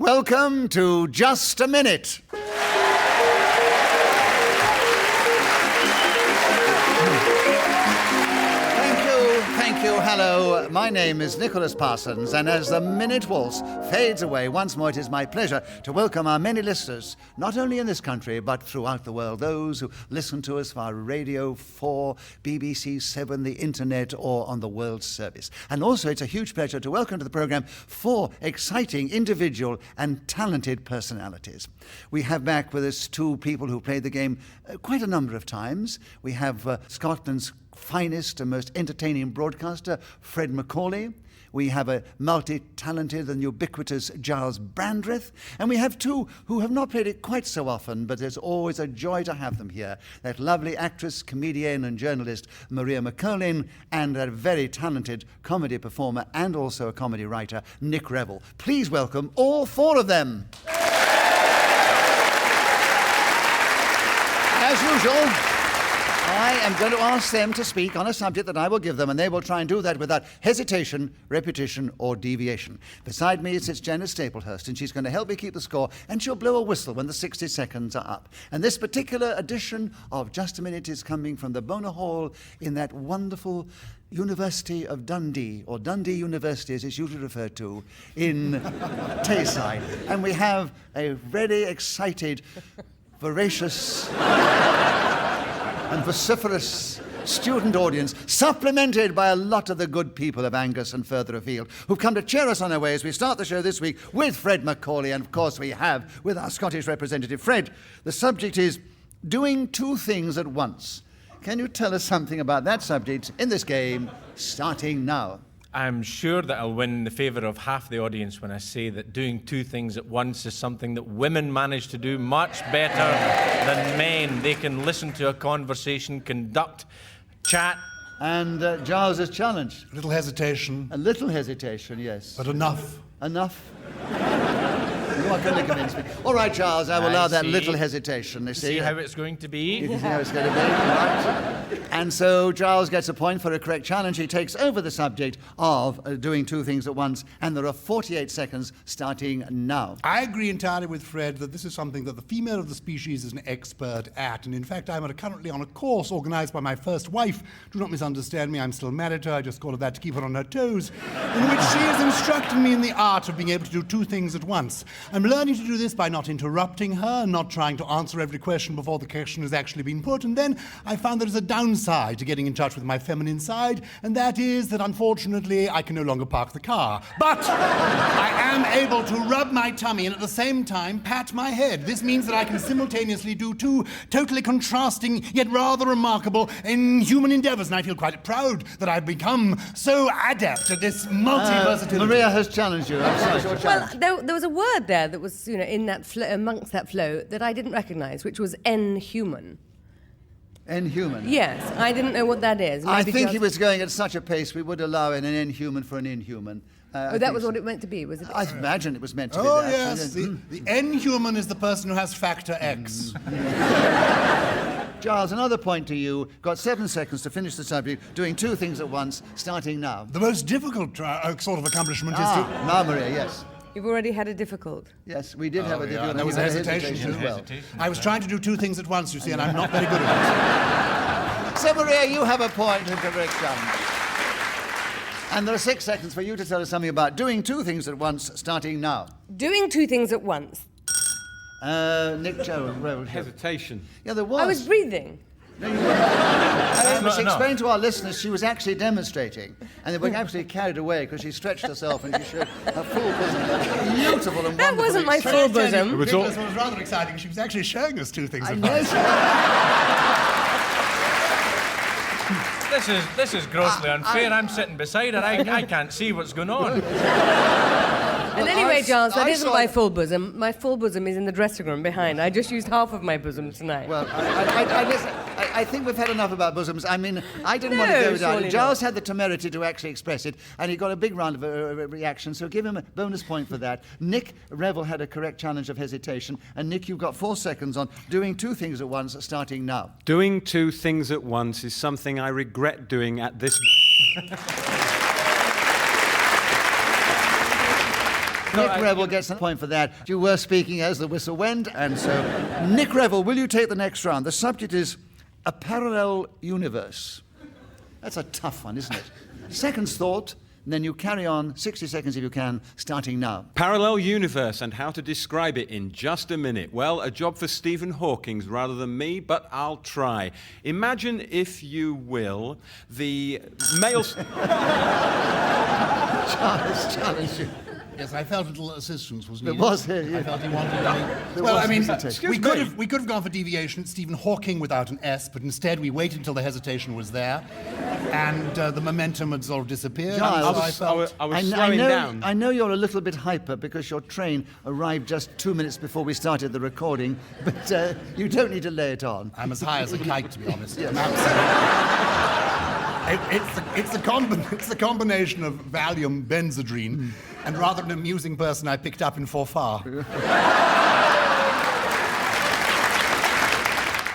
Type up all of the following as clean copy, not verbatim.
Welcome to Just a Minute. Thank you. Hello. My name is Nicholas Parsons, and as the Minute Waltz fades away once more, it is my pleasure to welcome our many listeners, not only in this country, but throughout the world, those who listen to us via Radio 4, BBC 7, the Internet, or on the World Service. And also, it's a huge pleasure to welcome to the programme 4 exciting individual and talented personalities. We have back with us 2 people who played the game quite a number of times. We have Scotland's finest and most entertaining broadcaster, Fred MacAuley. We have a multi-talented and ubiquitous Gyles Brandreth. And we have 2 who have not played it quite so often, but there's always a joy to have them here. That lovely actress, comedian and journalist, Maria McErlane, and a very talented comedy performer and also a comedy writer, Nick Revell. Please welcome all 4 of them. As usual, I am going to ask them to speak on a subject that I will give them, and they will try and do that without hesitation, repetition, or deviation. Beside me sits Janice Staplehurst, and she's going to help me keep the score, and she'll blow a whistle when the 60 seconds are up. And this particular edition of Just a Minute is coming from the Bonar Hall in that wonderful University of Dundee, or Dundee University as it's usually referred to, in Tayside. And we have a very excited, voracious and vociferous student audience, supplemented by a lot of the good people of Angus and further afield, who've come to cheer us on our way as we start the show this week with Fred MacAuley, and of course we have with our Scottish representative. Fred, the subject is doing 2 things at once. Can you tell us something about that subject in this game, starting now? I'm sure that I'll win the favour of half the audience when I say that doing 2 things at once is something that women manage to do much better than men. They can listen to a conversation, conduct, chat. And Gyles is challenged. A little hesitation. A little hesitation, yes. But enough. Enough? You are going to convince me. All right, Gyles, I will allow that little hesitation. You see how it's going to be? You can see how it's going to be, right? And so Gyles gets a point for a correct challenge. He takes over the subject of doing 2 things at once, and there are 48 seconds starting now. I agree entirely with Fred that this is something that the female of the species is an expert at, and in fact I'm currently on a course organised by my first wife. Do not misunderstand me, I'm still married to her, I just call it that to keep her on her toes, in which she is instructing me in the art of being able to do 2 things at once. I'm learning to do this by not interrupting her, not trying to answer every question before the question has actually been put, and then I found there is a downside to getting in touch with my feminine side, and that is that unfortunately I can no longer park the car. But I am able to rub my tummy and at the same time pat my head. This means that I can simultaneously do 2 totally contrasting yet rather remarkable human endeavours, and I feel quite proud that I've become so adept at this multi-versatility. Maria has challenged you. Well, there was a word there that was, in that amongst that flow that I didn't recognise, which was inhuman. Inhuman? Yes, I didn't know what that is. I think he was going at such a pace we would allow an inhuman for an inhuman. That was what it meant to be, was it? I imagine it was meant to be that. Oh, yes. The inhuman is the person who has factor X. Gyles, another point to you. Got 7 seconds to finish the subject, doing 2 things at once, starting now. The most difficult sort of accomplishment is to... Now, Maria, yes. You've already had a difficult. Yes, we did have a difficult. There was hesitation as well. I was trying to do 2 things at once, you see, and I'm not very good at it. So, Maria, you have a point of correct challenge. And there are 6 seconds for you to tell us something about doing 2 things at once, starting now. Doing 2 things at once. Nick Joe. Hesitation. Yeah, there was. I was breathing. No, you weren't. I must explain to our listeners she was actually demonstrating, and they were absolutely carried away because she stretched herself and she showed her full bosom. Beautiful and wonderful. That wasn't my full bosom. It was rather exciting. She was actually showing us 2 things at once. This is grossly unfair. I'm sitting beside her. I can't see what's going on. And anyway, Gyles, that isn't my full bosom. My full bosom is in the dressing room behind. I just used half of my bosom tonight. Well, I think we've had enough about bosoms. I mean, I didn't want to go down. Gyles had the temerity to actually express it, and he got a big round of reaction, so give him a bonus point for that. Nick Revell had a correct challenge of hesitation, and Nick, you've got 4 seconds on doing 2 things at once, starting now. Doing 2 things at once is something I regret doing at this... Nick Revell gets a point for that. You were speaking as the whistle went, and so... Nick Revell, will you take the next round? The subject is a parallel universe. That's a tough one, isn't it? Seconds thought, and then you carry on 60 seconds if you can, starting now. Parallel universe and how to describe it in just a minute. Well, a job for Stephen Hawking rather than me, but I'll try. Imagine, if you will, the male... Charles, challenge you. Yes, I felt a little assistance was needed. There was, yeah. I felt he wanted me. There Well, was I mean, hesitation. we could have gone for deviation, Stephen Hawking without an S, but instead we waited until the hesitation was there, and the momentum had sort of disappeared. Giles, So I felt... I was slowing down. I know you're a little bit hyper because your train arrived just 2 minutes before we started the recording, but you don't need to lay it on. I'm as high as a kite, to be honest. Yes. I'm absolutely... It's the combination of Valium, Benzedrine, and rather an amusing person I picked up in Forfar.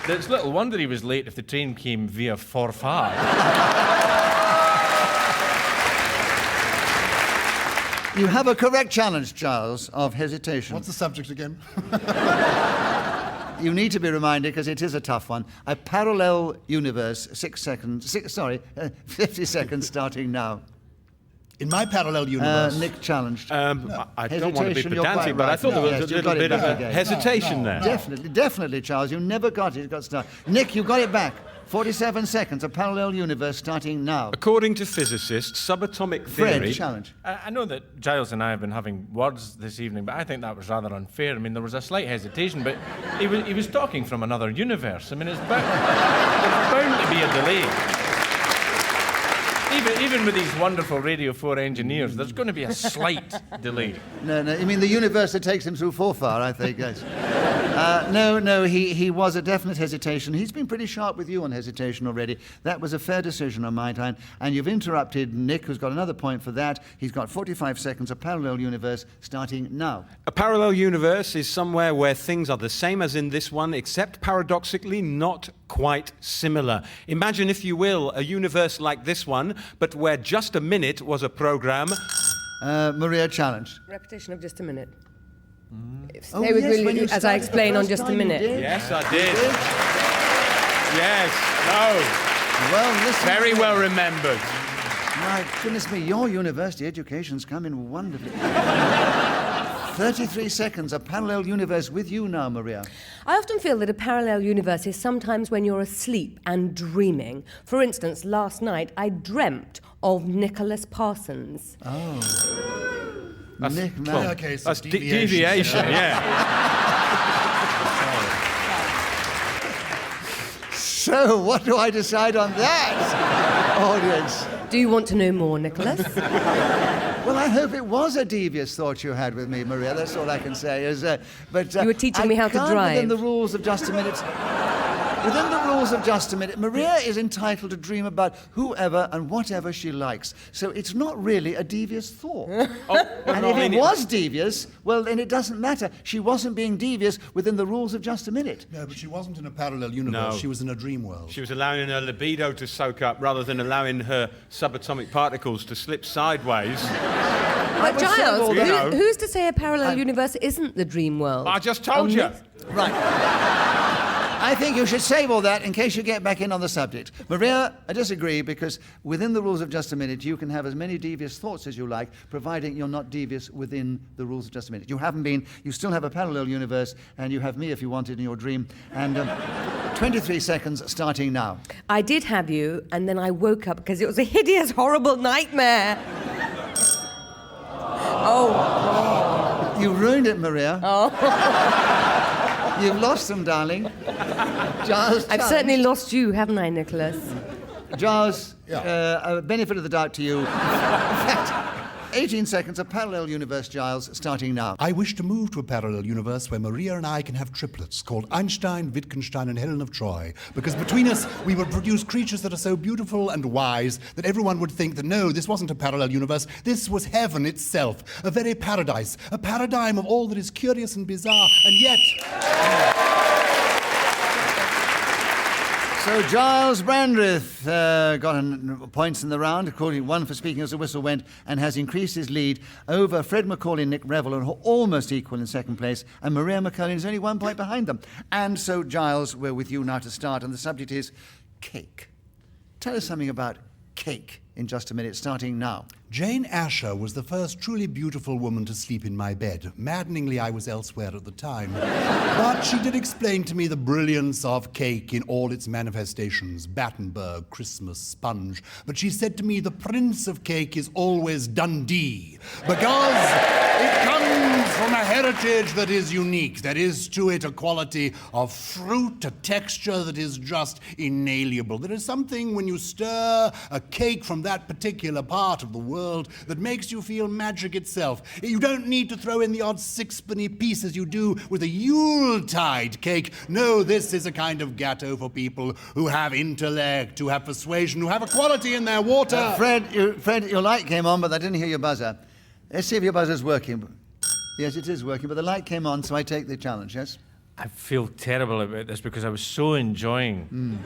It's little wonder he was late if the train came via Forfar. You have a correct challenge, Giles, of hesitation. What's the subject again? You need to be reminded, because it is a tough one. A parallel universe, 50 seconds starting now. In my parallel universe... Nick challenged. I don't want to be Hesitation, you're quite pedantic, but I right. thought there was Yes, a you've little got it bit of back a again. hesitation there. Definitely, Charles. You never got it. You got started. Nick, you got it back. 47 seconds. A parallel universe starting now. According to physicists, subatomic theory... Fred, challenge. I know that Giles and I have been having words this evening, but I think that was rather unfair. I mean, there was a slight hesitation, but he was talking from another universe. I mean, there's bound to be a delay. Even with these wonderful Radio 4 engineers, there's going to be a slight delay. No, you mean the universe that takes him through Forfar, I think, yes. No, he was a definite hesitation. He's been pretty sharp with you on hesitation already. That was a fair decision on my time. And you've interrupted Nick, who's got another point for that. He's got 45 seconds, a parallel universe, starting now. A parallel universe is somewhere where things are the same as in this one, except paradoxically not quite similar. Imagine, if you will, a universe like this one, but where just a minute was a program. Maria, challenge. Repetition of just a minute. Oh, Stay with yes, me, when you as I started the explain on first just a time you minute. did. Yes, I did. Yes, Well, listen. very well remembered. My goodness me, your university education's coming wonderfully. 33 seconds, a parallel universe with you now, Maria. I often feel that a parallel universe is sometimes when you're asleep and dreaming. For instance, last night I dreamt of Nicholas Parsons. Nick, man. Okay, so That's deviation, yeah. So, what do I decide on that, audience? Do you want to know more, Nicholas? Well, I hope it was a devious thought you had with me, Maria. That's all I can say. But You were teaching me how to I can't, drive. Within the rules of just a minute. Within the rules of just a minute, Maria is entitled to dream about whoever and whatever she likes. So it's not really a devious thought. And if it was devious, well, then it doesn't matter. She wasn't being devious within the rules of just a minute. No, but she wasn't in a parallel universe. No. She was in a dream world. She was allowing her libido to soak up rather than allowing her subatomic particles to slip sideways. But Giles, you know. who's to say a parallel universe isn't the dream world? I just told you. Right. I think you should save all that in case you get back in on the subject. Maria, I disagree, because within the rules of just a minute, you can have as many devious thoughts as you like, providing you're not devious within the rules of just a minute. You haven't been. You still have a parallel universe, and you have me if you wanted in your dream. And 23 seconds starting now. I did have you, and then I woke up because it was a hideous, horrible nightmare. Oh. You ruined it, Maria. Oh. You've lost them, darling. Giles, I've certainly lost you, haven't I, Nicholas? Giles, a benefit of the doubt to you. In fact, 18 seconds, a parallel universe, Giles, starting now. I wish to move to a parallel universe where Maria and I can have triplets called Einstein, Wittgenstein, and Helen of Troy. Because between us, we will produce creatures that are so beautiful and wise that everyone would think that no, this wasn't a parallel universe, this was heaven itself. A very paradise, a paradigm of all that is curious and bizarre, and yet... So Gyles Brandreth got points in the round, according one for speaking as the whistle went, and has increased his lead over Fred MacAuley and Nick Revell, and almost equal in second place, and Maria McErlane is only 1 point behind them. And so, Gyles, we're with you now to start, and the subject is cake. Tell us something about cake in just a minute, starting now. Jane Asher was the first truly beautiful woman to sleep in my bed. Maddeningly, I was elsewhere at the time. But she did explain to me the brilliance of cake in all its manifestations, Battenberg, Christmas, sponge. But she said to me, the prince of cake is always Dundee, because it comes from a heritage that is unique. There is to it a quality of fruit, a texture that is just inalienable. There is something when you stir a cake from that particular part of the world that makes you feel magic itself. You don't need to throw in the odd sixpenny piece as you do with a Yuletide cake. No, this is a kind of gâteau for people who have intellect, who have persuasion, who have a quality in their water. Fred, your light came on, but I didn't hear your buzzer. Let's see if your buzzer's working. Yes, it is working, but the light came on, so I take the challenge, yes? I feel terrible about this because I was so enjoying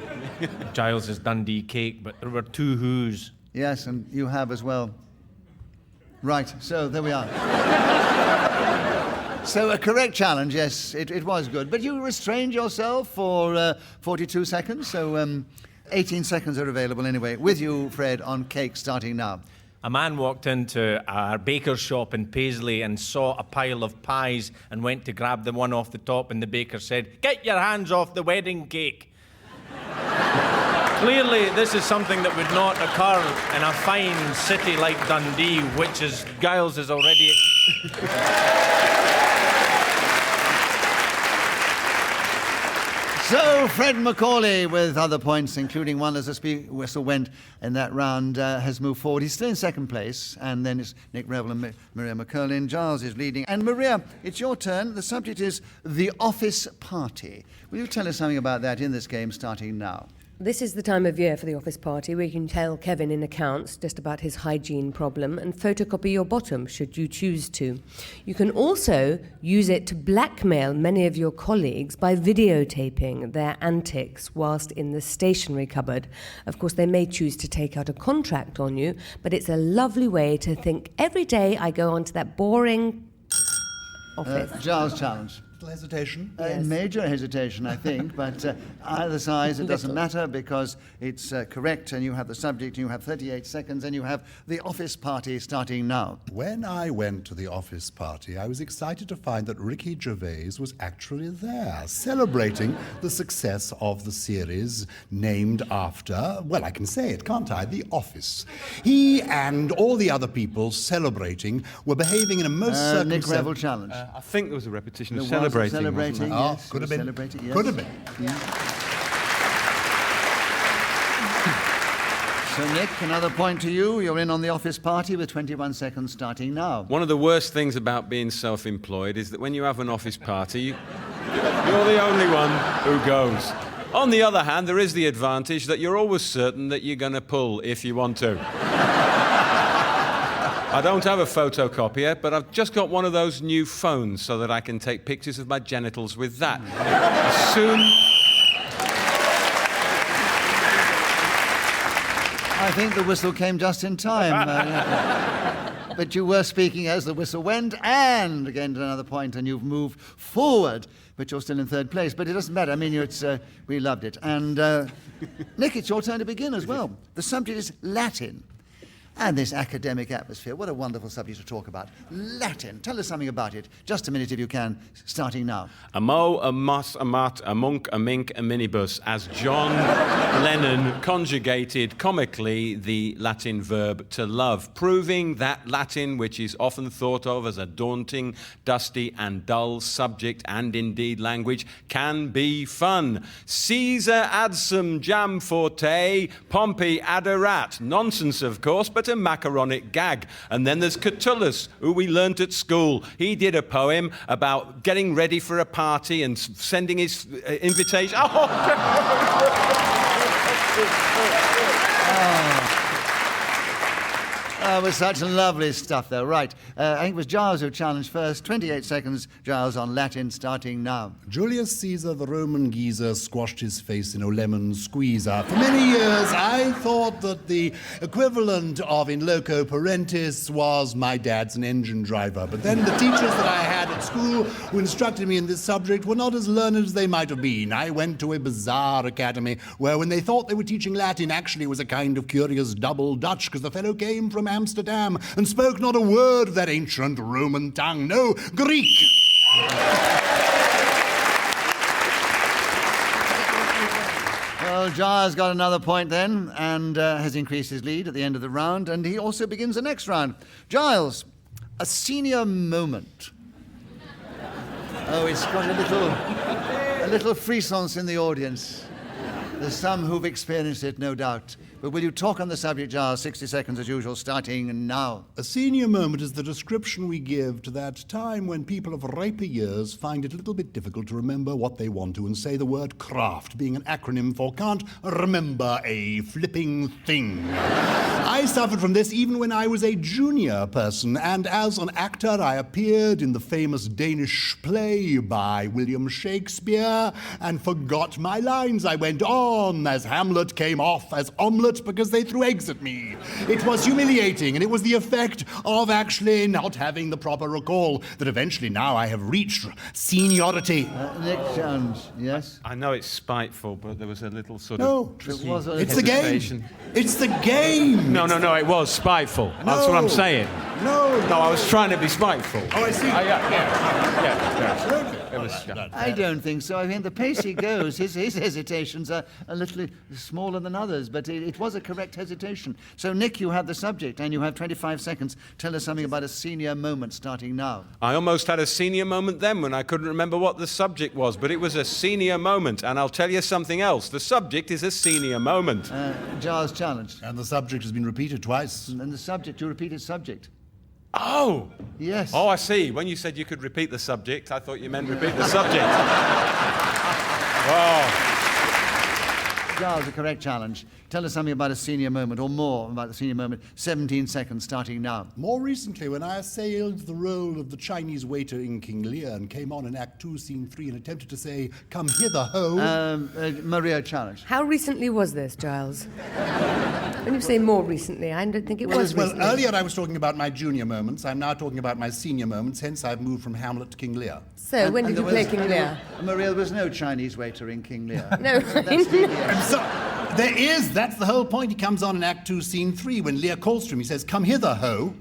Gyles's Dundee cake, but there were two who's. Yes, and you have as well. Right, so there we are. So a correct challenge, yes, it was good. But you restrained yourself for 42 seconds, so 18 seconds are available anyway. With you, Fred, on cake starting now. A man walked into our baker's shop in Paisley and saw a pile of pies and went to grab the one off the top, and the baker said, "Get your hands off the wedding cake." Clearly, this is something that would not occur in a fine city like Dundee, which is Gyles is already... So, Fred MacAuley, with other points, including one as the whistle went in that round, has moved forward. He's still in second place, and then it's Nick Revell and Maria McErlane. Gyles is leading. And Maria, it's your turn. The subject is the office party. Will you tell us something about that in this game, starting now? This is the time of year for the office party where you can tell Kevin in accounts just about his hygiene problem and photocopy your bottom should you choose to. You can also use it to blackmail many of your colleagues by videotaping their antics whilst in the stationery cupboard. Of course, they may choose to take out a contract on you, but it's a lovely way to think, every day I go onto that boring office. Gyles challenge. Hesitation? Yes. Major hesitation, I think, but either side, it doesn't matter because it's correct, and you have the subject, and you have 38 seconds, and you have the office party starting now. When I went to the office party, I was excited to find that Ricky Gervais was actually there, celebrating the success of the series named after, well, I can say it, can't I? The Office. He and all the other people celebrating were behaving in a most Nick Revell challenge. I think there was a repetition of There was celebrating. Celebrating, wasn't yes. Could have been. Celebrating, yes. Could have been. Yeah. So, Nick, another point to you. You're in on the office party with 21 seconds starting now. One of the worst things about being self-employed is that when you have an office party, you're the only one who goes. On the other hand, there is the advantage that you're always certain that you're going to pull if you want to. I don't have a photocopier, but I've just got one of those new phones so that I can take pictures of my genitals with that. Soon... I think the whistle came just in time. But you were speaking as the whistle went, and again another point, and you've moved forward, but you're still in third place. But it doesn't matter. I mean, we loved it. And Nick, it's your turn to begin as well. The subject is Latin. And this academic atmosphere, what a wonderful subject to talk about. Latin, tell us something about it. Just a minute if you can, starting now. A mo, a mus, a mut, a monk, a mink, a minibus, as John Lennon conjugated comically the Latin verb to love, proving that Latin, which is often thought of as a daunting, dusty and dull subject and indeed language, can be fun. Caesar adsum jam forte, Pompey adorat. Nonsense, of course, but a macaronic gag. And then there's Catullus, who we learnt at school. He did a poem about getting ready for a party and sending his invitation. It was such lovely stuff, though. Right. I think it was Gyles who challenged first. 28 seconds, Gyles, on Latin, starting now. Julius Caesar, the Roman geezer, squashed his face in a lemon squeezer. For many years, I thought that the equivalent of in loco parentis was my dad's an engine driver. But then the teachers that I had at school who instructed me in this subject were not as learned as they might have been. I went to a bizarre academy where when they thought they were teaching Latin, actually it was a kind of curious double Dutch, because the fellow came from Amsterdam and spoke not a word of that ancient Roman tongue. No, Greek. Well, Gyles got another point then and has increased his lead at the end of the round, and he also begins the next round. Gyles, a senior moment. Oh, it's got a little frissons in the audience. There's some who've experienced it, no doubt. But will you talk on the subject, Gyles? 60 seconds as usual, starting now. A senior moment is the description we give to that time when people of riper years find it a little bit difficult to remember what they want to and say the word craft, being an acronym for can't remember a flipping thing. I suffered from this even when I was a junior person, and as an actor I appeared in the famous Danish play by William Shakespeare and forgot my lines. I went on as Hamlet came off as omelette because they threw eggs at me. It was humiliating, and it was the effect of actually not having the proper recall that eventually now I have reached seniority. Nick Jones, yes? I know it's spiteful, but there was a little sort No, of... it's the game. It's the game. No, it was spiteful. That's what I'm saying. No, I was trying to be spiteful. Oh, I see. Yeah. It was, I don't think so. I mean, the pace he goes, his hesitations are a little smaller than others, but it was a correct hesitation. So, Nick, you have the subject, and you have 25 seconds. Tell us something about a senior moment starting now. I almost had a senior moment then when I couldn't remember what the subject was, but it was a senior moment, and I'll tell you something else. The subject is a senior moment. Gyles challenge. And the subject has been repeated twice. And the subject, you repeated subject. Oh! Yes. Oh, I see. When you said you could repeat the subject, I thought you meant repeat the subject. Oh. Gyles, a correct challenge. Tell us something about a senior moment, or more about the senior moment. 17 seconds, starting now. More recently, when I assailed the role of the Chinese waiter in King Lear and came on in Act 2, Scene 3 and attempted to say, "Come hither, ho." Maria challenge. How recently was this, Gyles? When you say more recently, I don't think it was recently. Well, earlier I was talking about my junior moments. I'm now talking about my senior moments, hence I've moved from Hamlet to King Lear. So, when did you play King Lear? Maria, there was no Chinese waiter in King Lear. No, That's devious. And so, there is, that's the whole point. He comes on in Act 2, Scene 3, when Lear calls to him, he says, "Come hither, ho."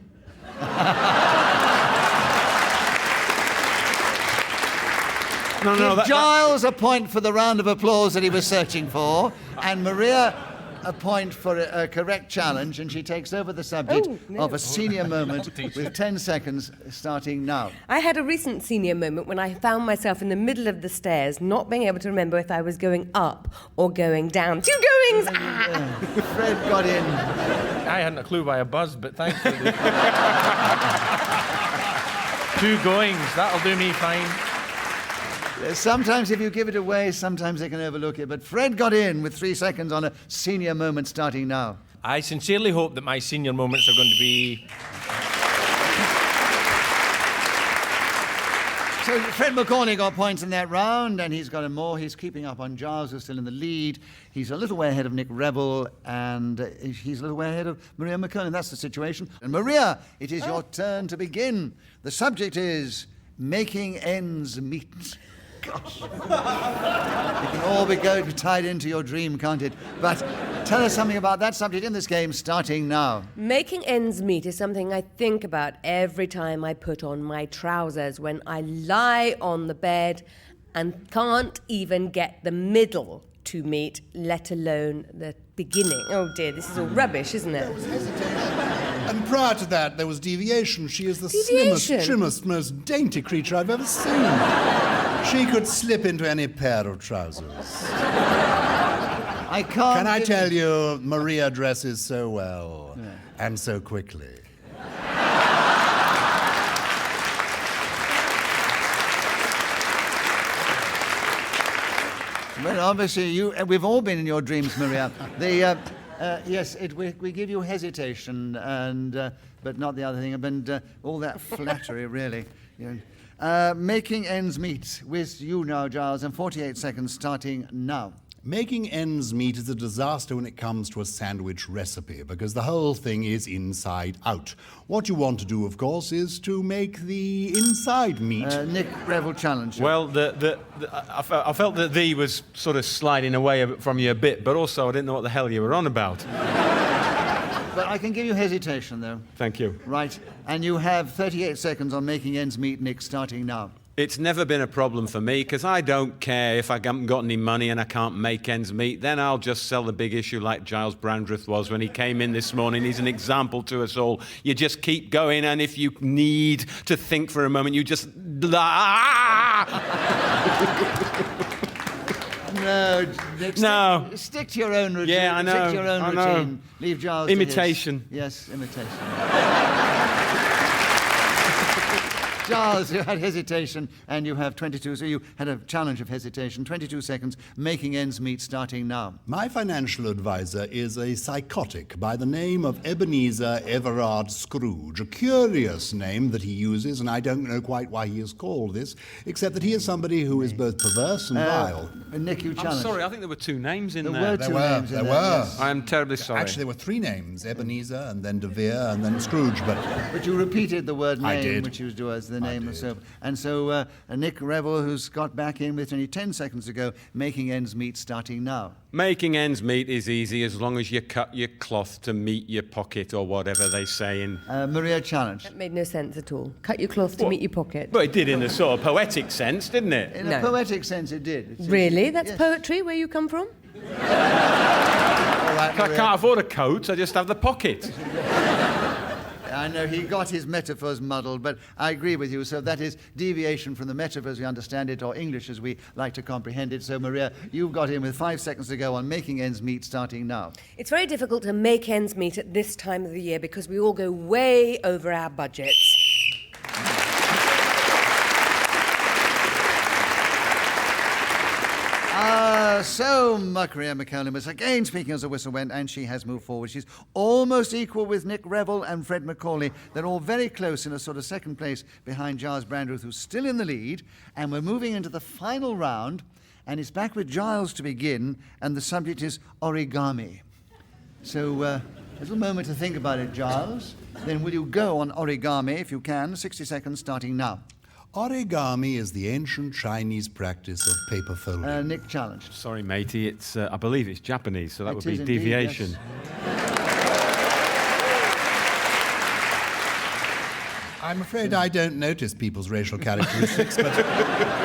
Give Gyles a point for the round of applause that he was searching for, and Maria a point for a correct challenge, and she takes over the subject of a senior moment with 10 seconds starting now. I had a recent senior moment when I found myself in the middle of the stairs, not being able to remember if I was going up or going down. Two goings! Fred got in. I hadn't a clue why I buzzed, but thankfully. Two goings, that'll do me fine. Sometimes if you give it away, sometimes they can overlook it. But Fred got in with 3 seconds on a senior moment starting now. I sincerely hope that my senior moments are going to be... So Fred MacAuley got points in that round, and he's got more. He's keeping up on Gyles, who's still in the lead. He's a little way ahead of Nick Revell, and he's a little way ahead of Maria McErlane. That's the situation. And Maria, it is your turn to begin. The subject is making ends meet. Gosh. It can all be tied into your dream, can't it? But tell us something about that subject in this game, starting now. Making ends meet is something I think about every time I put on my trousers, when I lie on the bed and can't even get the middle to meet, let alone the beginning. Oh dear, this is all rubbish, isn't it? And prior to that, there was deviation. She is the Deviation? slimmest, trimmest, most dainty creature I've ever seen. She could slip into any pair of trousers. I can't... Can I tell you, Maria dresses so well and so quickly. Well, obviously, we've all been in your dreams, Maria. Yes, we give you hesitation, and but not the other thing, and all that flattery, really. You know. Making ends meet with you now, Gyles, and 48 seconds starting now. Making ends meet is a disaster when it comes to a sandwich recipe, because the whole thing is inside out. What you want to do, of course, is to make the inside meet. Nick Revell challenge. Well, I felt that the was sort of sliding away from you a bit, but also I didn't know what the hell you were on about. But I can give you hesitation, though. Thank you. Right, and you have 38 seconds on making ends meet, Nick, starting now. It's never been a problem for me, because I don't care if I haven't got any money and I can't make ends meet. Then I'll just sell the big issue like Gyles Brandreth was when he came in this morning. He's an example to us all. You just keep going, and if you need to think for a moment, you just... No, Nick, No. Stick to your own routine. Yeah, I know, Stick to your own I know. routine. Leave Gyles to Imitation. his. Yes, imitation. Gyles, you had hesitation, and you have 22, so you had a challenge of hesitation. 22 seconds, making ends meet, starting now. My financial advisor is a psychotic by the name of Ebenezer Everard Scrooge, a curious name that he uses, and I don't know quite why he is called this, except that he is somebody who is both perverse and vile. Nick, you I'm challenged. sorry, I think there were two names in There there. were There two were, names in there there, were. yes. I'm terribly sorry. Actually, there were three names, Ebenezer, and then De Vere, and then Scrooge, But you repeated the word I name, did. which was as the name of did. soap. And so Nick Revell, who's got back in with only 10 seconds ago, making ends meet, starting now. Making ends meet is easy as long as you cut your cloth to meet your pocket, or whatever they say in... Maria challenged. That made no sense at all. Cut your cloth to meet your pocket. Well, it did in a sort of poetic sense, didn't it? In No. a poetic sense, it did. Really? That's Yes. poetry where you come from? All right, I Maria. can't afford a coat, I just have the pocket. I know he got his metaphors muddled, but I agree with you. So that is deviation from the metaphors we understand it, or English as we like to comprehend it. So, Maria, you've got in with 5 seconds to go on making ends meet, starting now. It's very difficult to make ends meet at this time of the year because we all go way over our budgets. So Maria McErlane was again speaking as the whistle went, and she has moved forward. She's almost equal with Nick Revell and Fred MacAuley. They're all very close in a sort of second place behind Gyles Brandreth, who's still in the lead. And we're moving into the final round, and it's back with Gyles to begin, and the subject is origami. So a little moment to think about it, Gyles. Then will you go on origami, if you can? 60 seconds starting now. Origami is the ancient Chinese practice of paper folding. Nick challenged. Sorry, matey, it's I believe it's Japanese, so that It would be is indeed, deviation. yes. I'm afraid I don't notice people's racial characteristics, but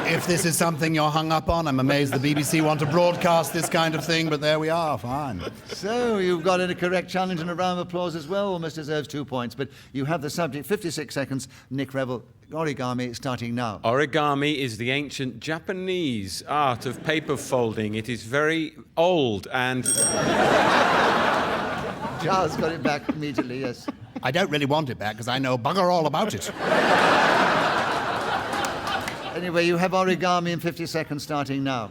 if this is something you're hung up on, I'm amazed the BBC want to broadcast this kind of thing, but there we are, fine. So you've got a correct challenge and a round of applause as well. Almost deserves 2 points. But you have the subject, 56 seconds. Nick Revell, origami, starting now. Origami is the ancient Japanese art of paper folding. It is very old and... Gyles got it back immediately, yes. I don't really want it back because I know bugger all about it. Anyway, you have origami in 50 seconds starting now.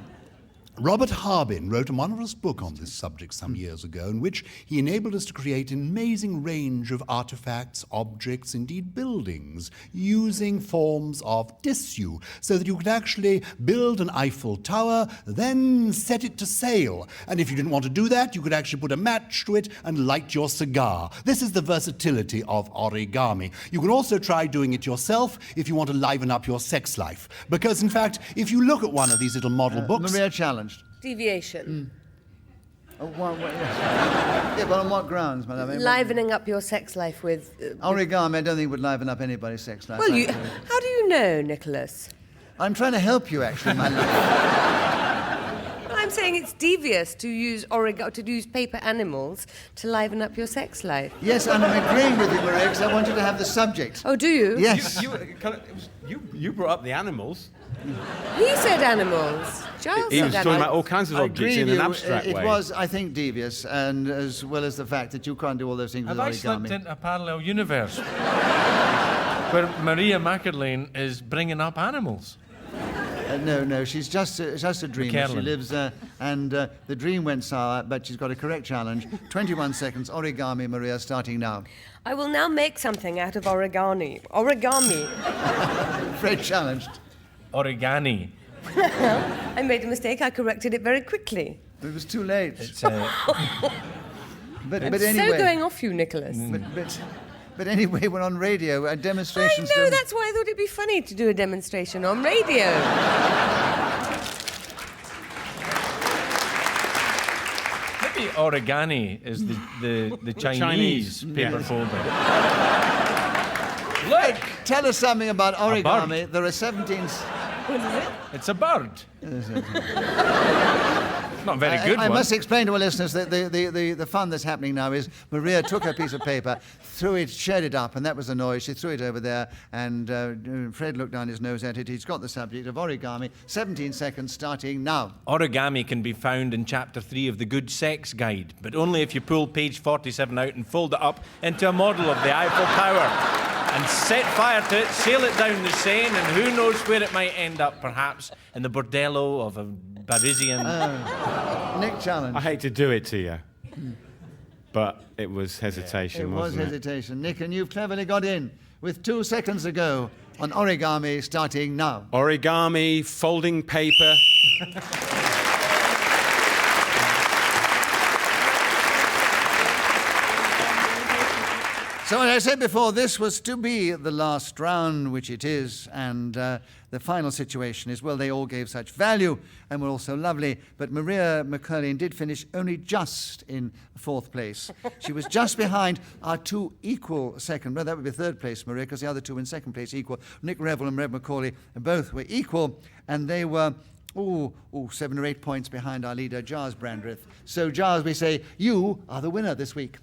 Robert Harbin wrote a marvelous book on this subject some years ago in which he enabled us to create an amazing range of artifacts, objects, indeed buildings, using forms of tissue, so that you could actually build an Eiffel Tower, then set it to sail. And if you didn't want to do that, you could actually put a match to it and light your cigar. This is the versatility of origami. You can also try doing it yourself if you want to liven up your sex life. Because, in fact, if you look at one of these little model books... Maria challenged. Deviation. Oh, yes. Yeah, but on what grounds, madam? Livening up your sex life with... Origami, I don't think would liven up anybody's sex life. Well, actually. how do you know, Nicholas? I'm trying to help you, actually, my love. I'm saying it's devious to use paper animals to liven up your sex life. Yes, and I'm agreeing with you, Maria, because I want you to have the subject. Oh, do you? Yes. You brought up the animals. He said animals. Giles He said was talking animals. about all kinds of I objects agree in with an you. abstract It way. was, I think, devious, and as well as the fact that you can't do all those things Have with I slipped origami. into a parallel universe where Maria McErlane is bringing up animals? No, she's just a dreamer. She McErlane. lives, and the dream went sour, but she's got a correct challenge. 21 seconds, Origami, Maria, starting now. I will now make something out of origami. Origami. Fred challenged. Origami. I made a mistake. I corrected it very quickly. It was too late. It's But I'm anyway. so going off you, Nicholas. But anyway, we're on radio. I Demonstrations. know, that's why I thought it'd be funny to do a demonstration on radio. maybe origami is the Chinese paper folder. Look, Tell us something about origami. bird. There are 17. What is it? it's a bird. Not a very good I one. must explain to our listeners that the fun that's happening now is Maria took her piece of paper, threw it, shared it up, and that was the noise. She threw it over there, and Fred looked down his nose at it. He's got the subject of origami. 17 seconds starting now. Origami can be found in Chapter 3 of the Good Sex Guide, but only if you pull page 47 out and fold it up into a model of the Eiffel Tower and set fire to it, sail it down the Seine, and who knows where it might end up, perhaps in the bordello of a Parisian... Nick challenge. I hate to do it to you, but it was hesitation, It was wasn't it? hesitation. Nick, and you've cleverly got in with 2 seconds to go on origami starting now. Origami, folding paper. So as I said before, this was to be the last round, which it is, and the final situation is, well, they all gave such value and were all so lovely, but Maria McErlane did finish only just in 4th place. She was just behind our 2 equal second, well, that would be 3rd place, Maria, because the other 2 in 2nd place equal. Nick Revell and Maria McAuley both were equal, and they were 7 or 8 points behind our leader, Gyles Brandreth. So, Gyles, we say, you are the winner this week.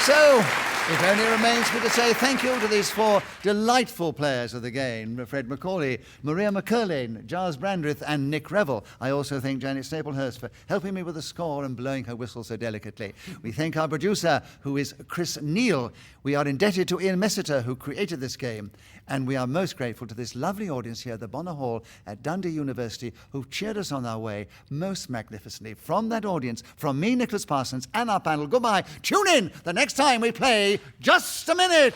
So, it only remains for me to say thank you to these 4 delightful players of the game, Fred MacAuley, Maria McErlane, Gyles Brandreth and Nick Revell. I also thank Janet Staplehurst for helping me with the score and blowing her whistle so delicately. We thank our producer, who is Chris Neal. We are indebted to Ian Messiter, who created this game. And we are most grateful to this lovely audience here at the Bonar Hall at Dundee University, who've cheered us on our way most magnificently. From that audience, from me, Nicholas Parsons, and our panel, goodbye. Tune in the next time we play Just a Minute.